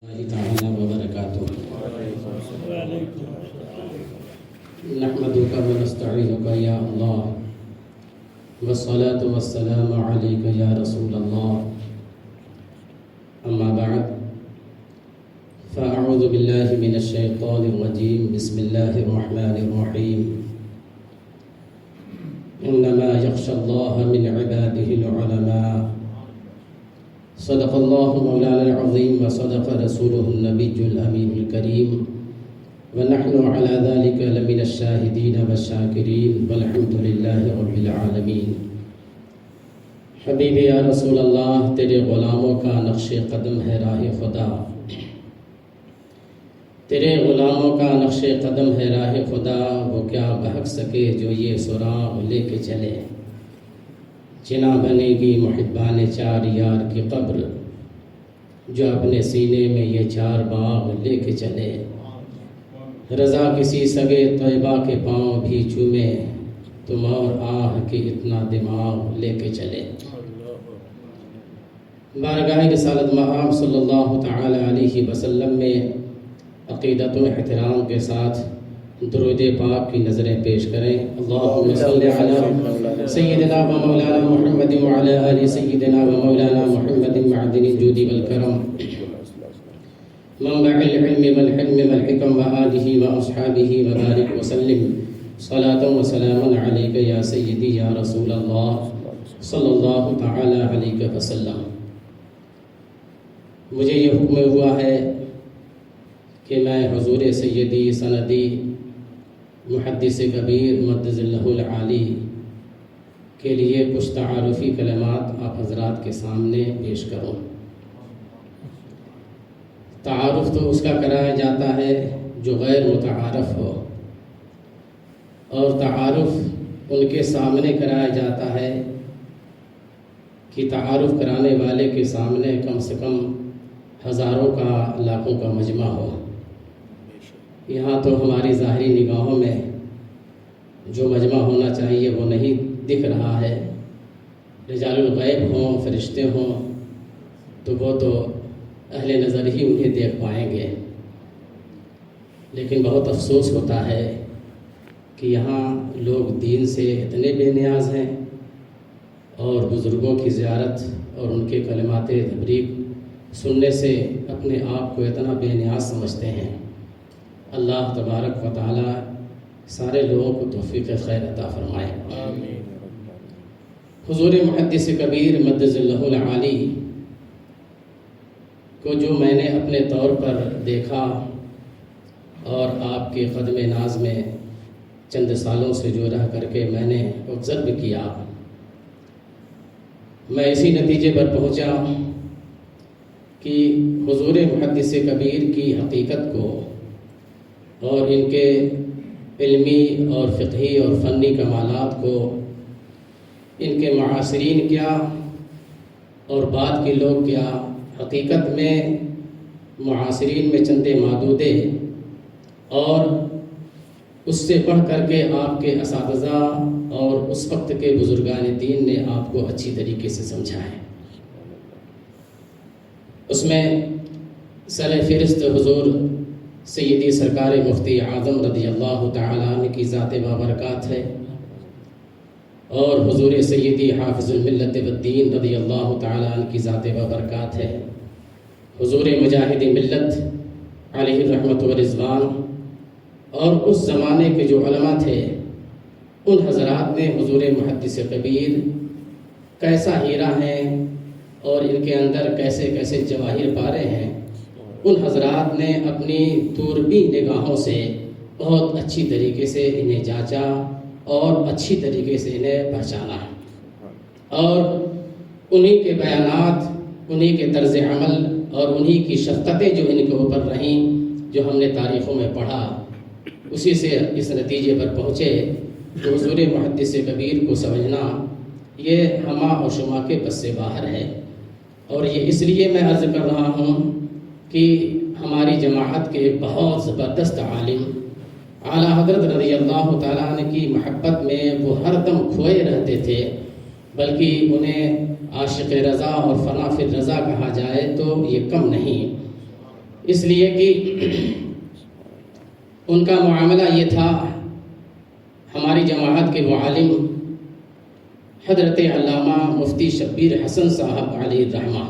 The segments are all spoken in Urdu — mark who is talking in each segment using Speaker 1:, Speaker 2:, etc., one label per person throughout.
Speaker 1: اللہ تعالی وبرکاتہ نحمدک ونستعینک یا اللہ والصلاة والسلام علیک یا رسول اللہ اما بعد فاعوذ باللہ من الشیطان الرجیم بسم اللہ الرحمن الرحیم انما یخشى اللہ من عباده العلماء صدق اللہ مولانا العظیم وصدق رسولہ النبی الامین الکریم ونحن على ذلك لمن الشاہدین والشاکرین والحمد للہ رب العالمین۔ حبیب یا رسول اللہ، تیرے غلاموں کا نقش قدم ہے راہ خدا، تیرے غلاموں کا نقش قدم ہے راہ خدا، وہ کیا بہک سکے جو یہ سراغ لے کے چلے، جنا بنے گی محبان چار یار کی قبر، جو اپنے سینے میں یہ چار باغ لے کے چلے، رضا کسی سگے طیبہ کے پاؤں بھی چومے، تم اور آہ کی اتنا دماغ لے کے چلے۔ بارگاہ رسالت مآب صلی اللہ تعالی علیہ وسلم میں عقیدت و احترام کے ساتھ درود پاک کی نظریں پیش کریں۔ اللہم صلی علی سیدنا و مولانا محمد وعلی آل سیدنا و مولانا محمد معدن الجود والکرم، منبع العلم والحلم والحکم وآلہ واصحابہ وبارک وسلم، صلاۃ و سلام علیک یا سیدی یا رسول اللہ صلی اللہ تعالی علیہ وسلم۔ مجھے یہ حکم ہوا ہے کہ میں حضور سیدی سندی محدث کبیر مدظ اللہ العالی کے لیے کچھ تعارفی کلمات آپ حضرات کے سامنے پیش کروں۔ تعارف تو اس کا کرایا جاتا ہے جو غیر متعارف ہو، اور تعارف ان کے سامنے کرایا جاتا ہے کہ تعارف کرانے والے کے سامنے کم سے کم ہزاروں کا لاکھوں کا مجمع ہو۔ یہاں تو ہماری ظاہری نگاہوں میں جو مجمع ہونا چاہیے وہ نہیں دکھ رہا ہے، رجال الغیب ہوں، فرشتے ہوں تو وہ تو اہل نظر ہی انہیں دیکھ پائیں گے، لیکن بہت افسوس ہوتا ہے کہ یہاں لوگ دین سے اتنے بے نیاز ہیں اور بزرگوں کی زیارت اور ان کے کلمات تبریک سننے سے اپنے آپ کو اتنا بے نیاز سمجھتے ہیں۔ اللہ تبارک و تعالی سارے لوگوں کو توفیق خیر عطا فرمائے۔ حضور محدث کبیر مدظ اللہ العالی کو جو میں نے اپنے طور پر دیکھا اور آپ کے قدم ناز میں چند سالوں سے جو رہ کر کے میں نے آبزرو کیا، میں اسی نتیجے پر پہنچا کہ حضور محدث کبیر کی حقیقت کو اور ان کے علمی اور فقہی اور فنی کمالات کو ان کے معاصرین کیا اور بعد کے لوگ کیا، حقیقت میں معاصرین میں چندے معدودے اور اس سے پڑھ کر کے آپ کے اساتذہ اور اس وقت کے بزرگان دین نے آپ کو اچھی طریقے سے سمجھا ہے۔ اس میں سر فہرست حضور سیدی سرکار مفتی اعظم رضی اللہ تعالیٰ عنہ کی ذات بابرکات ہے، اور حضور سیدی حافظ الملت والدین رضی اللہ تعالیٰ عنہ کی ذات بابرکات ہے، حضور مجاہد ملت علیہ الرحمت والرضوان، اور اس زمانے کے جو علماء تھے ان حضرات نے حضور محدث کبیر کیسا ہیرا ہے اور ان کے اندر کیسے کیسے جواہر پارے ہیں، ان حضرات نے اپنی دوربین نگاہوں سے بہت اچھی طریقے سے انہیں جانچا اور اچھی طریقے سے انہیں پہچانا، اور انہی کے بیانات، انہی کے طرز عمل اور انہی کی شفقتیں جو ان کے اوپر رہیں، جو ہم نے تاریخوں میں پڑھا، اسی سے اس نتیجے پر پہنچے کہ حضور محدث کبیر کو سمجھنا یہ ہما و شما کے بس سے باہر ہے۔ اور یہ اس لیے میں عرض کر رہا ہوں کہ ہماری جماعت کے ایک بہت زبردست عالم اعلیٰ حضرت رضی اللہ تعالیٰ عنہ کی محبت میں وہ ہر دم کھوئے رہتے تھے، بلکہ انہیں عاشق رضا اور فنا فی الرضا کہا جائے تو یہ کم نہیں۔ اس لیے کہ ان کا معاملہ یہ تھا، ہماری جماعت کے معالم حضرت علامہ مفتی شبیر حسن صاحب علیہ الرحمہ،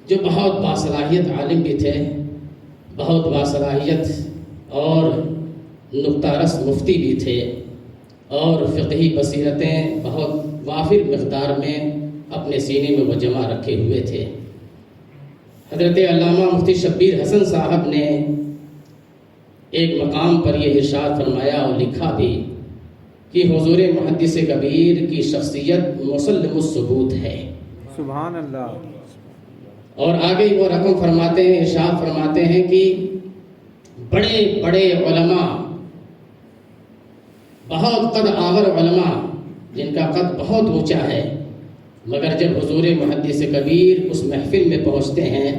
Speaker 1: جو بہت باصلاحیت عالم بھی تھے، بہت باصلاحیت اور نقطہ رس مفتی بھی تھے، اور فقہی بصیرتیں بہت وافر مقدار میں اپنے سینے میں وہ جمع رکھے ہوئے تھے۔ حضرت علامہ مفتی شبیر حسن صاحب نے ایک مقام پر یہ ارشاد فرمایا اور لکھا بھی کہ حضور محدث کبیر کی شخصیت مسلم الثبوت ہے۔
Speaker 2: سبحان اللہ۔
Speaker 1: اور آگے وہ رقم فرماتے ہیں، ارشاد فرماتے ہیں کہ بڑے بڑے علماء، بہت قد آور علماء جن کا قد بہت اونچا ہے، مگر جب حضور محدث کبیر اس محفل میں پہنچتے ہیں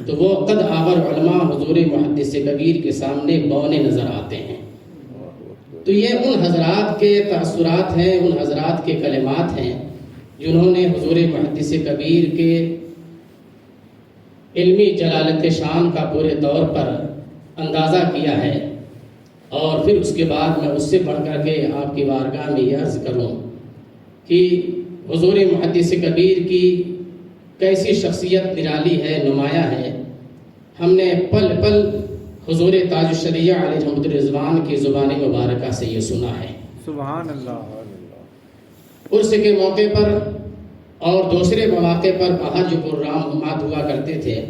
Speaker 1: تو وہ قد آور علماء حضور محدث کبیر کے سامنے بونے نظر آتے ہیں۔ تو یہ ان حضرات کے تاثرات ہیں، ان حضرات کے کلمات ہیں جنہوں نے حضور محدث کبیر کے علمی جلالت شان کا پورے طور پر اندازہ کیا ہے۔ اور پھر اس کے بعد میں اس سے بڑھ کر کے آپ کی بارگاہ میں یہ عرض کروں کہ حضور محدث کبیر کی کیسی شخصیت نرالی ہے، نمایاں ہے۔ ہم نے پل پل حضور تاج الشریعہ علیہ رحمۃ الرضوان کی زبان مبارکہ سے یہ سنا ہے۔
Speaker 2: سبحان اللہ۔
Speaker 1: عرس کے موقع پر اور دوسرے مواقع پر باہر جو پروگرامات ہوا کرتے تھے،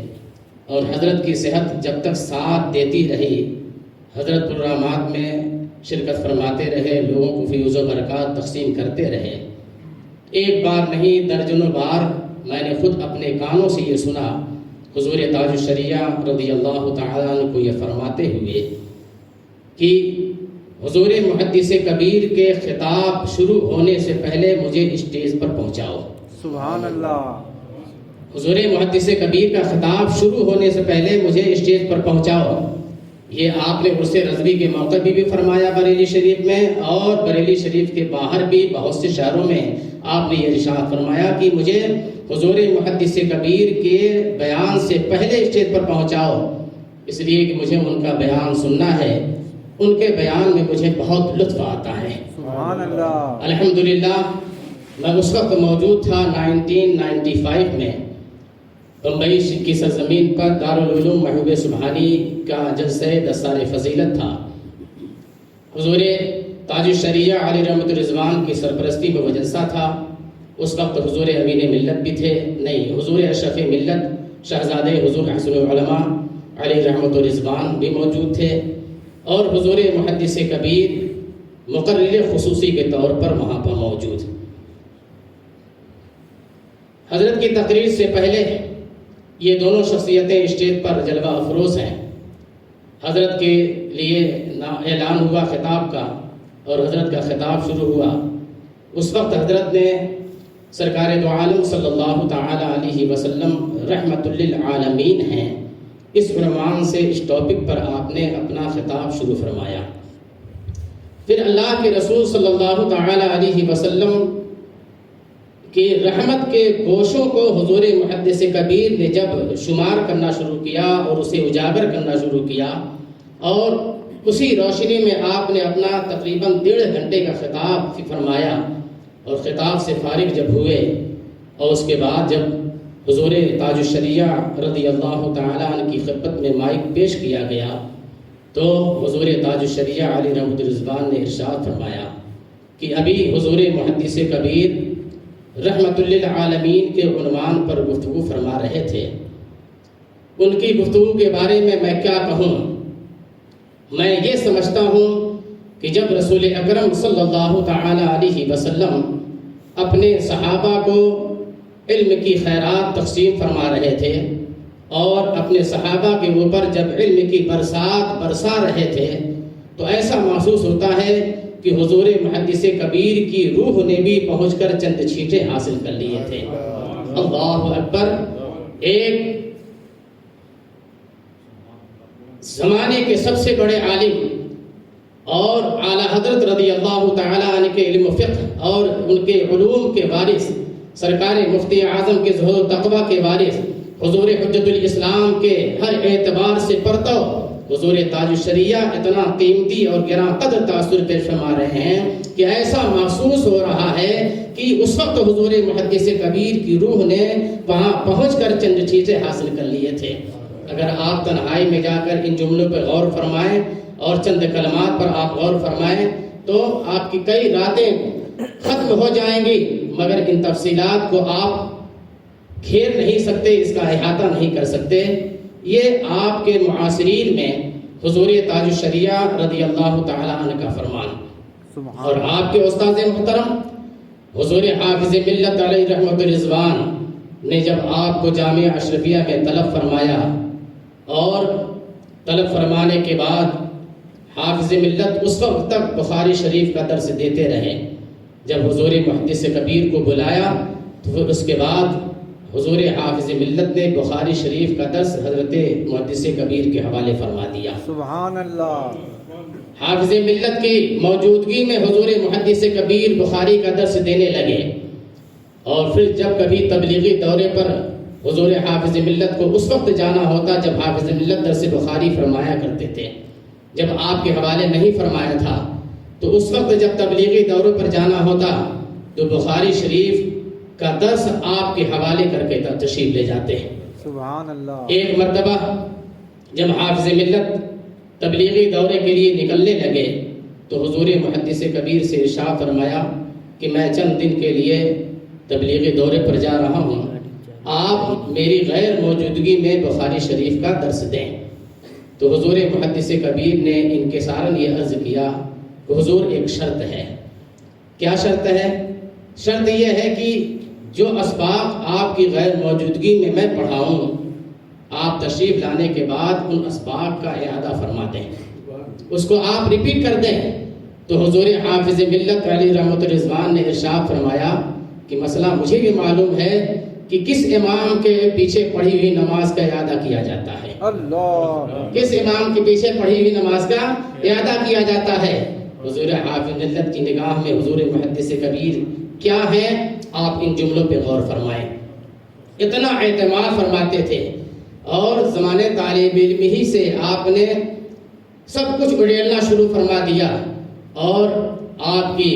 Speaker 1: اور حضرت کی صحت جب تک ساتھ دیتی رہی، حضرت پروگرامات میں شرکت فرماتے رہے، لوگوں کو فیوز و برکات تقسیم کرتے رہے۔ ایک بار نہیں درجنوں بار میں نے خود اپنے کانوں سے یہ سنا حضور تاج الشریعہ رضی اللہ تعالیٰ عنہ کو یہ فرماتے ہوئے کہ حضور محدث کبیر کے خطاب شروع ہونے سے پہلے مجھے اسٹیج پر پہنچاؤ۔
Speaker 2: سبحان اللہ۔
Speaker 1: حضور محدث کبیر کا خطاب شروع ہونے سے پہلے مجھے اسٹیج پر پہنچاؤ۔ یہ آپ نے عرس رضوی کے موقع بھی فرمایا بریلی شریف میں، اور بریلی شریف کے باہر بھی بہت سے شہروں میں آپ نے یہ ارشاد فرمایا کہ مجھے حضور محدث کبیر کے بیان سے پہلے اسٹیج پر پہنچاؤ، اس لیے کہ مجھے ان کا بیان سننا ہے، ان کے بیان میں مجھے بہت لطف آتا ہے۔
Speaker 2: سبحان اللہ۔
Speaker 1: الحمدللہ میں اس وقت موجود تھا 1995 میں بمبئی کی سرزمین پر دارالعلوم محبوب سبحانی کا جلسہ دستار فضیلت تھا۔ حضور تاج الشریعہ علیہ رحمۃ الرضوان کی سرپرستی میں وہ جلسہ تھا۔ اس وقت حضور امین ملت بھی تھے، نہیں، حضور اشرف ملت شہزادے حضور احسن العلماء علیہ رحمۃ الرضوان بھی موجود تھے، اور حضور محدث کبیر مقرر خصوصی کے طور پر وہاں پر موجود۔ حضرت کی تقریر سے پہلے یہ دونوں شخصیتیں اسٹیج پر جلوہ افروز ہیں۔ حضرت کے لیے اعلان ہوا خطاب کا، اور حضرت کا خطاب شروع ہوا۔ اس وقت حضرت نے سرکار دو عالم صلی اللہ تعالی علیہ وسلم رحمت للعالمین ہیں، اس عنوان سے اس ٹاپک پر آپ نے اپنا خطاب شروع فرمایا۔ پھر اللہ کے رسول صلی اللہ تعالی علیہ وسلم کہ رحمت کے گوشوں کو حضور محدث کبیر نے جب شمار کرنا شروع کیا اور اسے اجاگر کرنا شروع کیا، اور اسی روشنی میں آپ نے اپنا تقریباً 1.5 گھنٹے کا خطاب فرمایا، اور خطاب سے فارغ جب ہوئے اور اس کے بعد جب حضور تاج الشریعہ رضی اللہ تعالیٰ عنہ کی خدمت میں مائک پیش کیا گیا تو حضور تاج الشریعہ علیہ رحمۃ الرضوان نے ارشاد فرمایا کہ ابھی حضور محدث کبیر رحمت للعالمین کے عنوان پر گفتگو فرما رہے تھے۔ ان کی گفتگو کے بارے میں کیا کہوں؟ میں یہ سمجھتا ہوں کہ جب رسول اکرم صلی اللہ تعالی علیہ وسلم اپنے صحابہ کو علم کی خیرات تقسیم فرما رہے تھے، اور اپنے صحابہ کے اوپر جب علم کی برسات برسا رہے تھے، تو ایسا محسوس ہوتا ہے کہ حضور محدث کبیر کی روح نے بھی پہنچ کر چند چھینٹے حاصل کر لیے تھے۔ اللہ اکبر! ایک زمانے کے سب سے بڑے عالم اور اعلیٰ حضرت رضی اللہ تعالیٰ عنہ کے علم و فقہ اور ان کے علوم کے وارث، سرکار مفتی اعظم کے زہد و تقویٰ کے وارث حضور حجت الاسلام کے ہر اعتبار سے پرتو حضور تاج الشریعہ اتنا قیمتی اور گراں قدر تاثر پیش فرما رہے ہیں کہ ایسا محسوس ہو رہا ہے کہ اس وقت حضور محدث کبیر کی روح نے وہاں پہنچ کر چند چیزیں حاصل کر لیے تھے۔ اگر آپ تنہائی میں جا کر ان جملوں پر غور فرمائیں اور چند کلمات پر آپ غور فرمائیں تو آپ کی کئی راتیں ختم ہو جائیں گی، مگر ان تفصیلات کو آپ گھیر نہیں سکتے، اس کا احاطہ نہیں کر سکتے۔ یہ آپ کے معاصرین میں حضور تاج الشریعہ رضی اللہ تعالی عنہ کا فرمان، اور آپ کے استاد محترم حضور حافظ ملت علیہ رحمت رضوان نے جب آپ کو جامعہ اشرفیہ میں طلب فرمایا، اور طلب فرمانے کے بعد حافظ ملت اس وقت تک بخاری شریف کا درس دیتے رہے۔ جب حضور محدث کبیر کو بلایا تو پھر اس کے بعد حضور حافظ ملت نے بخاری شریف کا درس حضرت محدث کبیر کے حوالے فرما دیا۔
Speaker 2: سبحان اللہ۔
Speaker 1: حافظ ملت کی موجودگی میں حضور محدث کبیر بخاری کا درس دینے لگے، اور پھر جب کبھی تبلیغی دورے پر حضور حافظ ملت کو اس وقت جانا ہوتا جب حافظ ملت درس بخاری فرمایا کرتے تھے، جب آپ کے حوالے نہیں فرمایا تھا تو اس وقت جب تبلیغی دوروں پر جانا ہوتا تو بخاری شریف کا درس آپ کے حوالے کر کے تشریف لے جاتے ہیں۔
Speaker 2: سبحان اللہ۔
Speaker 1: ایک مرتبہ جب حافظ ملت تبلیغی دورے کے لیے نکلنے لگے تو حضور محدث کبیر سے ارشاد فرمایا کہ میں چند دن کے لیے تبلیغی دورے پر جا رہا ہوں، آپ میری غیر موجودگی میں بخاری شریف کا درس دیں۔ تو حضور محدث کبیر نے انکسارن یہ عرض کیا کہ حضور ایک شرط ہے۔ کیا شرط ہے؟ شرط یہ ہے کہ جو اسباق آپ کی غیر موجودگی میں میں پڑھاؤں، آپ تشریف لانے کے بعد ان اسباق کا اعادہ فرما دیں، اس کو آپ ریپیٹ کر دیں۔ تو حضور حافظ ملت علیہ رحمت رضوان نے ارشاد فرمایا کہ مسئلہ مجھے بھی معلوم ہے کہ کس امام کے پیچھے پڑھی ہوئی نماز کا اعادہ کیا جاتا ہے،
Speaker 2: اللہ،
Speaker 1: کس امام کے پیچھے پڑھی ہوئی نماز کا اعادہ کیا جاتا ہے۔ حضور حافظ ملت کی نگاہ میں حضور محدث کبیر کیا ہے، آپ ان جملوں پہ غور فرمائیں۔ اتنا اعتماد فرماتے تھے، اور زمانے طالب علم ہی سے آپ نے سب کچھ اڑیلنا شروع فرما دیا، اور آپ کی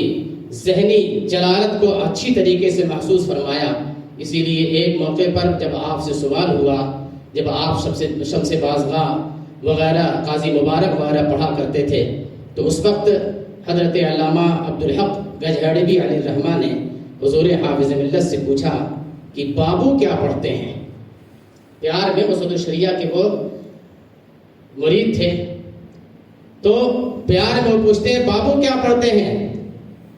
Speaker 1: ذہنی جلالت کو اچھی طریقے سے محسوس فرمایا۔ اسی لیے ایک موقع پر جب آپ سے سوال ہوا، جب آپ شمس بازگاہ وغیرہ قاضی مبارک وغیرہ پڑھا کرتے تھے، تو اس وقت حضرت علامہ عبدالحق گجہڑوی علیہ الرحمہ نے حضور حافظ ملت سے پوچھا کہ بابو کیا پڑھتے ہیں؟ پیار میں اسد الشریعہ کے وہ مرید تھے، تو پیار میں وہ پوچھتے ہیں بابو کیا پڑھتے ہیں؟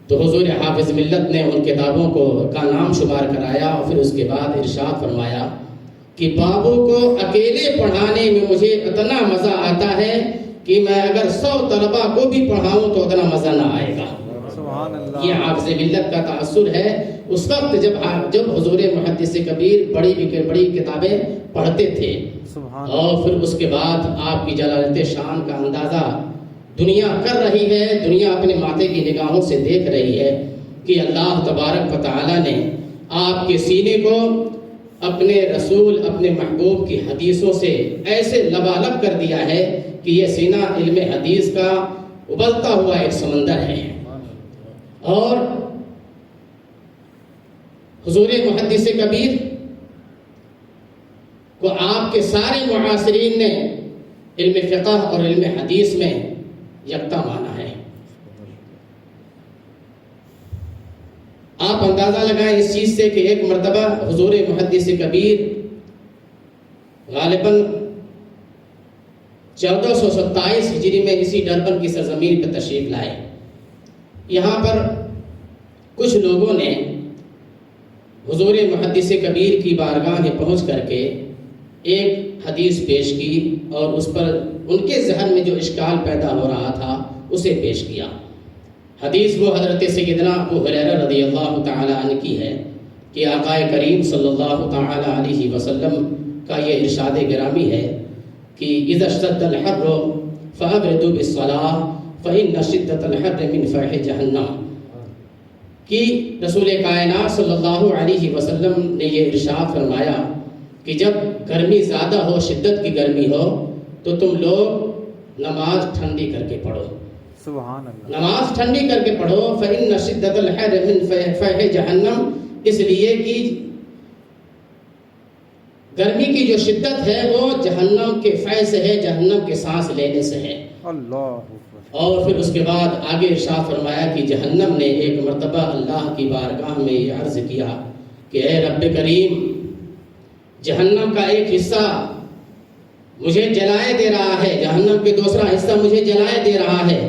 Speaker 1: تو حضور حافظ ملت نے ان کتابوں کا نام شمار کرایا، اور پھر اس کے بعد ارشاد فرمایا کہ بابو کو اکیلے پڑھانے میں مجھے اتنا مزہ آتا ہے کہ میں اگر 100 طلبہ کو بھی پڑھاؤں تو اتنا مزہ نہ آئے گا۔
Speaker 2: سبحان اللہ۔
Speaker 1: یہ حافظ ملت کا تاثر ہے۔ اس وقت جب حضور محدث کبیر بڑی کتابیں پڑھتے تھے، اور پھر اس کے بعد آپ کی جلالت شان کا اندازہ دنیا کر رہی ہے، دنیا اپنے ماتھے کی نگاہوں سے دیکھ رہی ہے کہ اللہ تبارک و تعالی نے آپ کے سینے کو اپنے رسول، اپنے محبوب کی حدیثوں سے ایسے لبالب کر دیا ہے کہ یہ سینہ علم حدیث کا ابلتا ہوا ایک سمندر ہے۔ اور حضور محدث کبیر کو آپ کے سارے معاصرین نے علم فقہ اور علم حدیث میں یکتا مانا ہے۔ آپ اندازہ لگائیں اس چیز سے کہ ایک مرتبہ حضور محدث کبیر غالباً 1427 ہجری میں اسی ڈربن کی سرزمین پر تشریف لائے۔ یہاں پر کچھ لوگوں نے حضور محدث کبیر کی بارگاہ میں پہنچ کر کے ایک حدیث پیش کی، اور اس پر ان کے ذہن میں جو اشکال پیدا ہو رہا تھا اسے پیش کیا۔ حدیث وہ حضرت سیدنا ابو ہریرہ رضی اللہ تعالی عنہ کی ہے کہ آقا کریم صلی اللہ تعالی علیہ وسلم کا یہ ارشاد گرامی ہے کہ اذا اشتد الحر فابردوا بالصلاۃ فإن شدۃ الحر من فیح جہنم، کہ رسول کائنات صلی اللہ علیہ وسلم نے یہ ارشاد فرمایا کہ جب گرمی زیادہ ہو، شدت کی گرمی ہو، تو تم لوگ نماز ٹھنڈی کر کے پڑھو،
Speaker 2: سبحان اللہ،
Speaker 1: نماز ٹھنڈی کر کے پڑھو۔ فإن شدت الحر من فیح جہنم، اس لیے کہ گرمی کی جو شدت ہے وہ جہنم کے فیح سے ہے، جہنم کے سانس لینے سے ہے۔
Speaker 2: اللہ،
Speaker 1: اور پھر اس کے بعد آگے ارشاد فرمایا کہ جہنم نے ایک مرتبہ اللہ کی بارگاہ میں یہ عرض کیا کہ اے رب کریم، جہنم کا ایک حصہ مجھے جلائے دے رہا ہے، جہنم کے دوسرا حصہ مجھے جلائے دے رہا ہے۔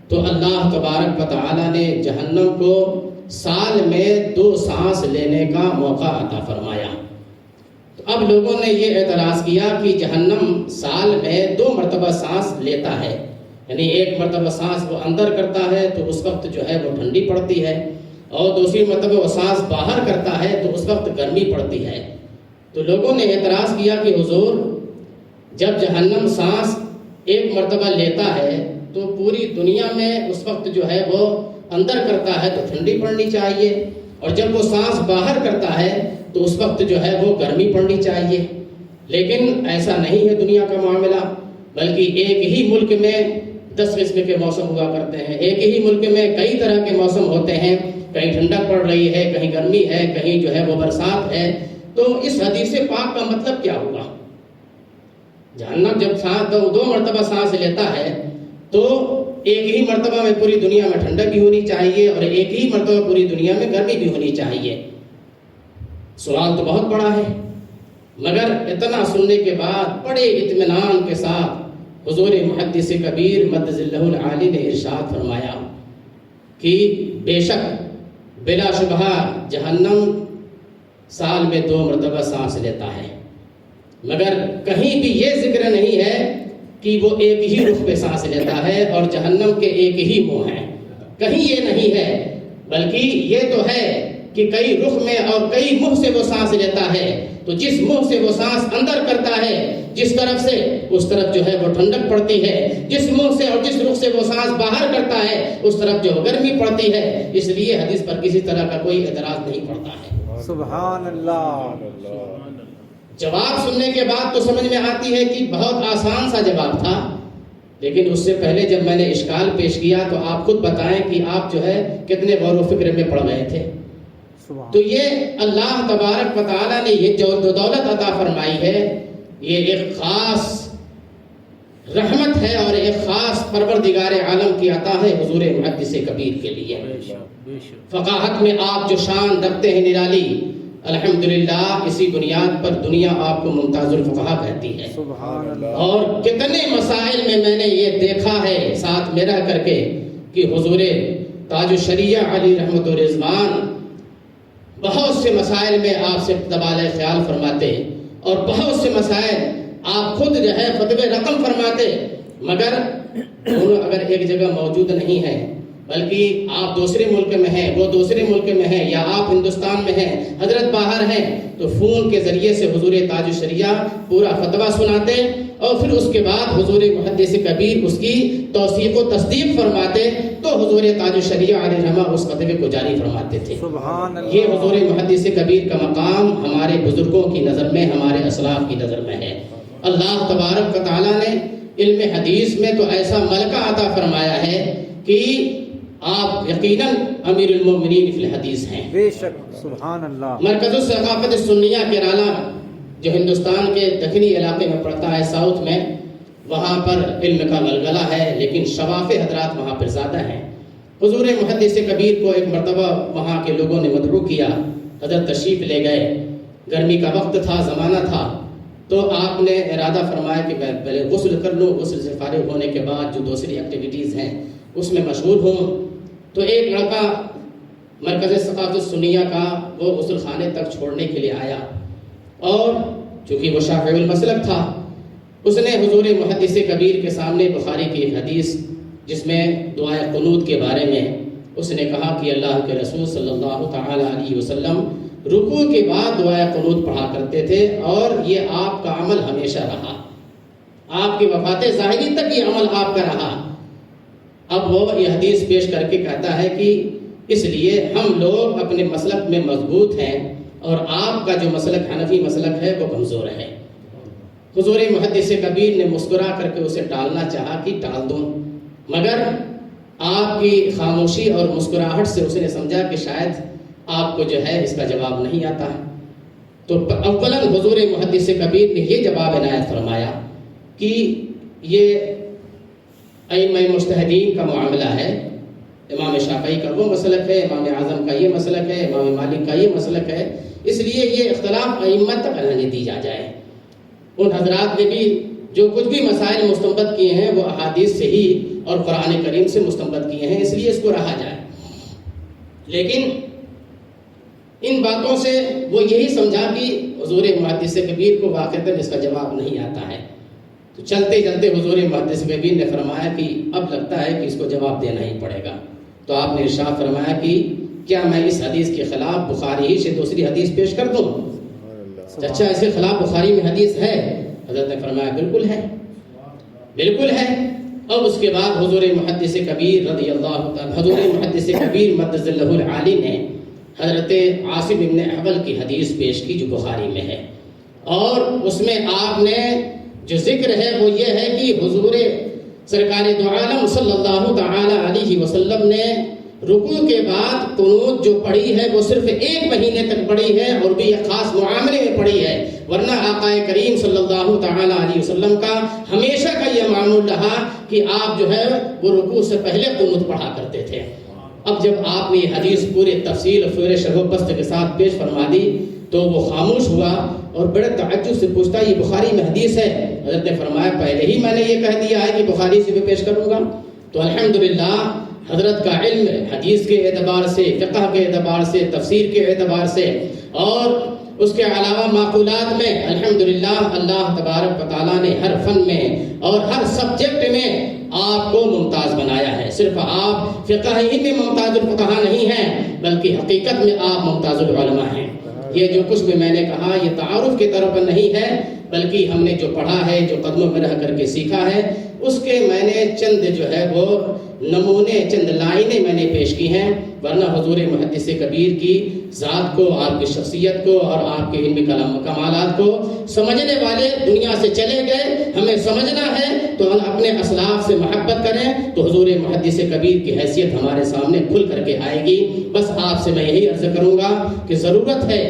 Speaker 1: تو اللہ تبارک و تعالی نے جہنم کو سال میں 2 سانس لینے کا موقع عطا فرمایا۔ تو اب لوگوں نے یہ اعتراض کیا کہ جہنم سال میں 2 مرتبہ سانس لیتا ہے، یعنی ایک مرتبہ سانس وہ اندر کرتا ہے تو اس وقت جو ہے وہ ٹھنڈی پڑتی ہے، اور دوسری مرتبہ وہ سانس باہر کرتا ہے تو اس وقت گرمی پڑتی ہے۔ تو لوگوں نے اعتراض کیا کہ حضور، جب جہنم سانس ایک مرتبہ لیتا ہے تو پوری دنیا میں اس وقت جو ہے وہ اندر کرتا ہے تو ٹھنڈی پڑنی چاہیے، اور جب وہ سانس باہر کرتا ہے تو اس وقت جو ہے وہ گرمی پڑنی چاہیے۔ لیکن ایسا نہیں ہے دنیا کا معاملہ، بلکہ ایک ہی ملک میں 10 قسم کے موسم ہوا کرتے ہیں، ایک ہی ملک میں کئی طرح کے موسم ہوتے ہیں، کہیں ٹھنڈک پڑ رہی ہے، کہیں گرمی ہے، کہیں جو ہے وہ برسات ہے۔ تو اس حدیث پاک کا مطلب کیا ہوا؟ جہنم جب 2 مرتبہ سانس لیتا ہے تو ایک ہی مرتبہ میں پوری دنیا میں ٹھنڈک بھی ہونی چاہیے، اور ایک ہی مرتبہ پوری دنیا میں گرمی بھی ہونی چاہیے۔ سوال تو بہت بڑا ہے، مگر اتنا سننے کے بعد بڑے اطمینان کے ساتھ حضور محدث کبیر مدظ اللہ العالی نے ارشاد فرمایا کہ بے شک بلا شبہ جہنم سال میں 2 مرتبہ سانس لیتا ہے، مگر کہیں بھی یہ ذکر نہیں ہے کہ وہ ایک ہی رخ پہ سانس لیتا ہے اور جہنم کے ایک ہی منہ ہیں، کہیں یہ نہیں ہے، بلکہ یہ تو ہے کہ کئی رخ میں اور کئی منہ سے وہ سانس لیتا ہے۔ تو جس منہ سے وہ سانس اندر کرتا ہے، جس طرف سے، اس طرف جو ہے وہ ٹھنڈک پڑتی ہے، جس منہ سے اور جس رخ سے وہ سانس باہر کرتا ہے اس طرف جو گرمی پڑتی ہے۔ اس لیے حدیث پر کسی طرح کا کوئی اعتراض نہیں پڑتا ہے۔
Speaker 2: سبحان اللہ۔
Speaker 1: جواب سننے کے بعد تو سمجھ میں آتی ہے کہ بہت آسان سا جواب تھا، لیکن اس سے پہلے جب میں نے اشکال پیش کیا تو آپ خود بتائیں کہ آپ جو ہے کتنے غور و فکر میں پڑ گئے تھے۔ تو یہ اللہ تبارک و تعالیٰ نے یہ جو دولت عطا فرمائی ہے، یہ ایک خاص رحمت ہے اور ایک خاص پروردگار عالم کی عطا ہے حضور محدث کبیر کے لیے۔ فقاہت میں آپ جو شان رکھتے ہیں نرالی، الحمدللہ اسی بنیاد پر دنیا آپ کو ممتاز الفقہا کہتی ہے۔
Speaker 2: سبحان اللہ۔
Speaker 1: اور کتنے مسائل میں نے یہ دیکھا ہے ساتھ میں رہ کر کے کہ حضور تاج الشریعہ علی رحمت و رضوان بہت سے مسائل میں آپ سے تبادلہ خیال فرماتے، اور بہت سے مسائل آپ خود جو ہے فتوی رقم فرماتے، مگر دونوں اگر ایک جگہ موجود نہیں ہیں، بلکہ آپ دوسرے ملک میں ہیں، وہ دوسرے ملک میں ہیں، یا آپ ہندوستان میں ہیں، حضرت باہر ہیں، تو فون کے ذریعے سے حضور تاج الشریعہ پورا فتویٰ سناتے، اور پھر اس کے بعد حضور محدث کبیر اس کی توثیق و تصدیق فرماتے، تو حضور تاج الشریعہ علیہ رحمہ اس فتوے کو جاری فرماتے تھے۔
Speaker 2: سبحان اللہ۔
Speaker 1: یہ حضور محدث کبیر کا مقام ہمارے بزرگوں کی نظر میں، ہمارے اسلاف کی نظر میں ہے۔ اللہ تبارک و تعالیٰ نے علم حدیث میں تو ایسا ملکہ عطا فرمایا ہے کہ آپ یقیناً امیر المومنین فی الحدیث ہیں۔
Speaker 2: بے شک، سبحان اللہ۔
Speaker 1: مرکز الثقافت السنیہ کیرالہ جو ہندوستان کے دکنی علاقے میں پڑتا ہے، ساؤتھ میں، وہاں پر علم کا غلغلہ ہے، لیکن شواف حضرات وہاں پر زیادہ ہیں۔ حضور محدث کبیر کو ایک مرتبہ وہاں کے لوگوں نے مدعو کیا، حضرت تشریف لے گئے، گرمی کا وقت تھا، زمانہ تھا، تو آپ نے ارادہ فرمایا کہ میں پہلے غسل کر لوں، غسل سے فارغ ہونے کے بعد جو دوسری ایکٹیویٹیز ہیں اس میں مشغول ہوں۔ تو ایک لڑکا مرکز ثقافت السنیہ کا وہ غسل خانے تک چھوڑنے کے لیے آیا، اور چونکہ وہ شافعی المسلک تھا، اس نے حضور محدث کبیر کے سامنے بخاری کی ایک حدیث جس میں دعائے قنوت کے بارے میں اس نے کہا کہ اللہ کے رسول صلی اللہ تعالی علیہ وسلم رکوع کے بعد دعائے قنوت پڑھا کرتے تھے، اور یہ آپ کا عمل ہمیشہ رہا، آپ کی وفات ظاہری تک یہ عمل آپ کا رہا۔ اب وہ یہ حدیث پیش کر کے کہتا ہے کہ اس لیے ہم لوگ اپنے مسلک میں مضبوط ہیں، اور آپ کا جو مسلک حنفی مسلک ہے وہ کمزور ہے۔ حضور محدث کبیر نے مسکرا کر کے اسے ٹالنا چاہا کہ ٹال دوں، مگر آپ کی خاموشی اور مسکراہٹ سے اس نے سمجھا کہ شاید آپ کو جو ہے اس کا جواب نہیں آتا ہے۔ تو اولاً حضور محدث کبیر نے یہ جواب عنایت فرمایا کہ یہ ائمہ مجتہدین کا معاملہ ہے، امام شافعی کا وہ مسلک ہے، امام اعظم کا یہ مسلک ہے، امام مالک کا یہ مسلک ہے، اس لیے یہ اختلاف ائمہ تک رہنے دی جائے۔ ان حضرات نے بھی جو کچھ بھی مسائل مستنبط کیے ہیں وہ احادیث سے ہی اور قرآن کریم سے مستنبط کیے ہیں، اس لیے اس کو رہا جائے۔ لیکن ان باتوں سے وہ یہی سمجھا کہ حضور محدث کبیر کو واقعتاً اس کا جواب نہیں آتا ہے۔ تو چلتے چلتے حضور محدث کبیر نے فرمایا کہ اب لگتا ہے کہ اس کو جواب دینا ہی پڑے گا۔ تو آپ نے ارشاد فرمایا کہ کیا میں اس حدیث کے خلاف بخاری ہی سے دوسری حدیث پیش کر دوں؟ اچھا، اس کے خلاف بخاری میں حدیث ہے؟ حضرت نے فرمایا بالکل ہے، بالکل ہے۔ اور اس کے بعد حضور محدث کبیر رضی اللہ تعالی، حضور محدث کبیر مدد اللہ العالی نے حضرت عاصم بن احول کی حدیث پیش کی جو بخاری میں ہے، اور اس میں آپ نے جو ذکر ہے وہ یہ ہے کہ حضور سرکار دو عالم صلی اللہ تعالی علیہ وسلم نے رکوع کے بعد قنوت جو پڑھی ہے وہ صرف 1 مہینے تک پڑھی ہے، اور بھی ایک خاص معاملے میں پڑھی ہے، ورنہ آقا کریم صلی اللہ تعالی علیہ وسلم کا ہمیشہ کا یہ معمول رہا کہ آپ جو ہے وہ رکوع سے پہلے قنوت پڑھا کرتے تھے۔ اب جب آپ نے یہ حدیث پورے تفصیل اور پورے شرح و بسط کے ساتھ پیش فرما دی تو وہ خاموش ہوا اور بڑے تعجب سے پوچھتا یہ بخاری میں حدیث ہے؟ حضرت نے فرمایا پہلے ہی میں نے یہ کہہ دیا ہے کہ بخاری سے بھی پیش کروں گا۔ تو الحمدللہ حضرت کا علم حدیث کے اعتبار سے، فقہ کے اعتبار سے، تفسیر کے اعتبار سے، اور اس کے علاوہ معقولات میں الحمدللہ اللہ تبارک و تعالیٰ نے ہر فن میں اور ہر سبجیکٹ میں آپ کو ممتاز بنایا ہے۔ صرف آپ فقہ ہی میں ممتاز الفقہاء نہیں ہیں، بلکہ حقیقت میں آپ ممتاز العلماء ہیں۔ یہ جو کچھ بھی میں نے کہا یہ تعارف کے طور پر نہیں ہے، بلکہ ہم نے جو پڑھا ہے، جو قدموں میں رہ کر کے سیکھا ہے، اس کے میں نے چند جو ہے وہ نمونے، چند لائنیں میں نے پیش کی ہیں، ورنہ حضور محدث کبیر کی ذات کو، آپ کی شخصیت کو اور آپ کے علمی کمالات کو سمجھنے والے دنیا سے چلے گئے۔ ہمیں سمجھنا ہے تو ہم اپنے اسلاف سے محبت کریں تو حضور محدث کبیر کی حیثیت ہمارے سامنے کھل کر کے آئے گی۔ بس آپ سے میں یہی عرض کروں گا کہ ضرورت ہے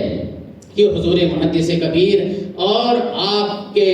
Speaker 1: کہ حضور محدث کبیر اور آپ کے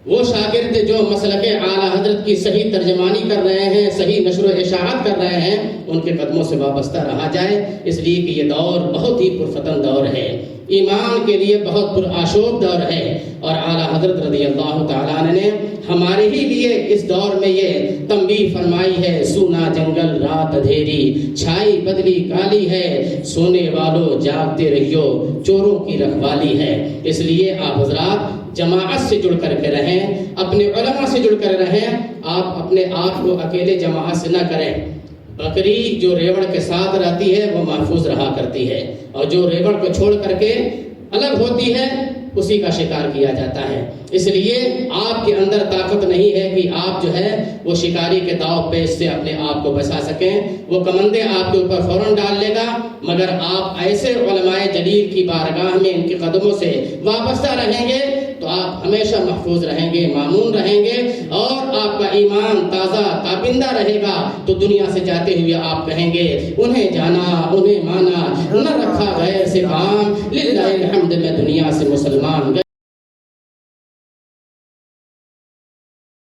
Speaker 1: وہ شاگرد جو مسلک اعلیٰ حضرت کی صحیح ترجمانی کر رہے ہیں، صحیح نشر و اشاعت کر رہے ہیں، ان کے قدموں سے وابستہ رہا جائے، اس لیے کہ یہ دور بہت ہی پرفتن دور ہے، ایمان کے لیے بہت پرآشوب دور ہے، اور اعلیٰ حضرت رضی اللہ تعالیٰ عنہ نے ہمارے ہی لیے اس دور میں یہ تنبیہ فرمائی ہے، سونا جنگل رات اندھیری، چھائی بدلی کالی ہے، سونے والو جاگتے رہیو، چوروں کی رکھوالی ہے۔ اس لیے آپ حضرات جماعت سے جڑ کر کے رہیں، اپنے علماء سے جڑ کر رہیں، آپ اپنے آپ کو اکیلے جماعت سے نہ کریں۔ بکری جو ریوڑ کے ساتھ رہتی ہے وہ محفوظ رہا کرتی ہے، اور جو ریوڑ کو چھوڑ کر کے الگ ہوتی ہے اسی کا شکار کیا جاتا ہے۔ اس لیے آپ کے اندر طاقت نہیں ہے کہ آپ جو ہے وہ شکاری کے داؤ پیچ سے اپنے آپ کو بچا سکیں، وہ کمندے آپ کے اوپر فوراً ڈال لے گا، مگر آپ ایسے علماء جلیل کی بارگاہ میں ان کے قدموں سے وابستہ رہیں گے تو آپ ہمیشہ محفوظ رہیں گے، مامون رہیں گے، اور آپ کا ایمان تازہ تابندہ رہے گا۔ تو دنیا سے جاتے ہوئے آپ کہیں گے انہیں جانا، انہیں مانا، نہ رکھا غیر سے کام، للہ الحمد میں دنیا سے مسلمان